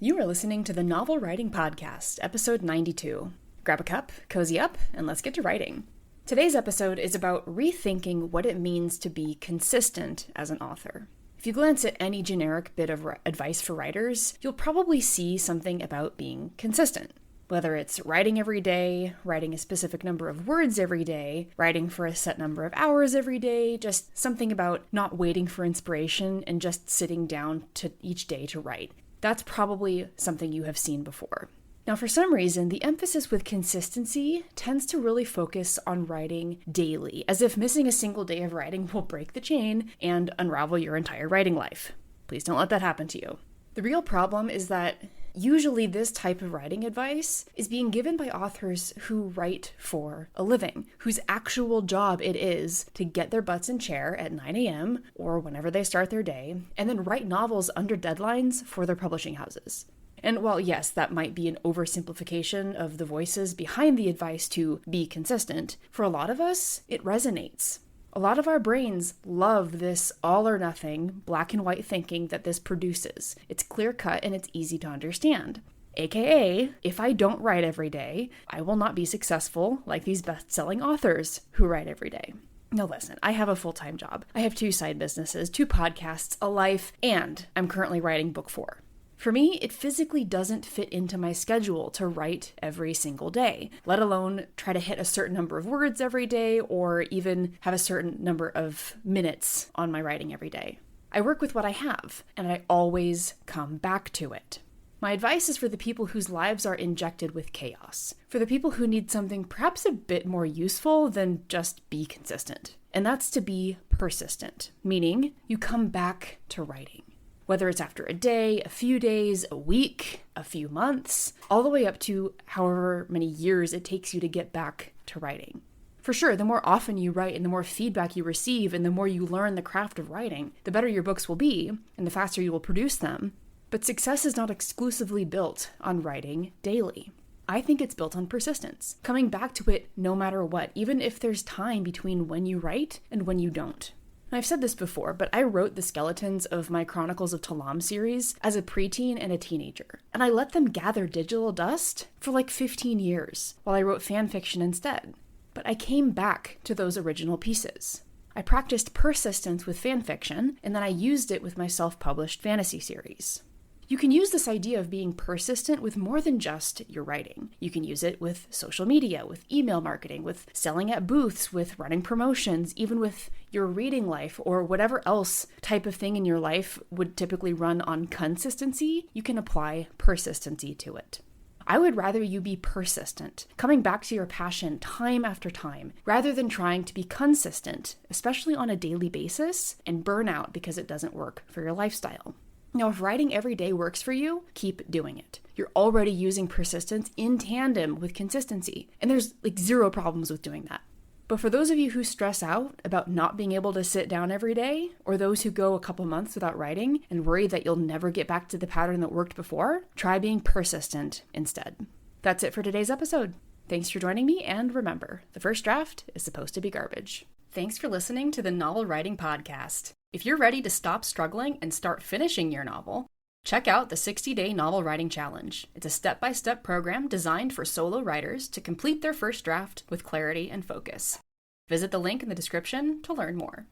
You are listening to the Novel Writing Podcast, episode 92. Grab a cup, cozy up, and let's get to writing. Today's episode is about rethinking what it means to be consistent as an author. If you glance at any generic bit of advice for writers, you'll probably see something about being consistent. Whether it's writing every day, writing a specific number of words every day, writing for a set number of hours every day, just something about not waiting for inspiration and just sitting down to each day to write. That's probably something you have seen before. Now, for some reason, the emphasis with consistency tends to really focus on writing daily, as if missing a single day of writing will break the chain and unravel your entire writing life. Please don't let that happen to you. The real problem is that usually this type of writing advice is being given by authors who write for a living, whose actual job it is to get their butts in chair at 9 a.m. or whenever they start their day, and then write novels under deadlines for their publishing houses. And while yes, that might be an oversimplification of the voices behind the advice to be consistent, for a lot of us, it resonates. A lot of our brains love this all or nothing, black and white thinking that this produces. It's clear cut and it's easy to understand. AKA, if I don't write every day, I will not be successful like these best-selling authors who write every day. Now listen, I have a full-time job. I have 2 side businesses, 2 podcasts, a life, and I'm currently writing book 4. For me, it physically doesn't fit into my schedule to write every single day, let alone try to hit a certain number of words every day or even have a certain number of minutes on my writing every day. I work with what I have, and I always come back to it. My advice is for the people whose lives are injected with chaos, for the people who need something perhaps a bit more useful than just be consistent. And that's to be persistent, meaning you come back to writing. Whether it's after a day, a few days, a week, a few months, all the way up to however many years it takes you to get back to writing. For sure, the more often you write and the more feedback you receive and the more you learn the craft of writing, the better your books will be and the faster you will produce them. But success is not exclusively built on writing daily. I think it's built on persistence, coming back to it no matter what, even if there's time between when you write and when you don't. I've said this before, but I wrote the skeletons of my Chronicles of Talam series as a preteen and a teenager, and I let them gather digital dust for like 15 years while I wrote fan fiction instead. But I came back to those original pieces. I practiced persistence with fan fiction, and then I used it with my self-published fantasy series. You can use this idea of being persistent with more than just your writing. You can use it with social media, with email marketing, with selling at booths, with running promotions, even with your reading life or whatever else type of thing in your life would typically run on consistency. You can apply persistency to it. I would rather you be persistent, coming back to your passion time after time, rather than trying to be consistent, especially on a daily basis, and burn out because it doesn't work for your lifestyle. Now, if writing every day works for you, keep doing it. You're already using persistence in tandem with consistency, and there's like 0 problems with doing that. But for those of you who stress out about not being able to sit down every day, or those who go a couple months without writing and worry that you'll never get back to the pattern that worked before, try being persistent instead. That's it for today's episode. Thanks for joining me, and remember, the first draft is supposed to be garbage. Thanks for listening to the Novel Writing Podcast. If you're ready to stop struggling and start finishing your novel, check out the 60-Day Novel Writing Challenge. It's a step-by-step program designed for solo writers to complete their first draft with clarity and focus. Visit the link in the description to learn more.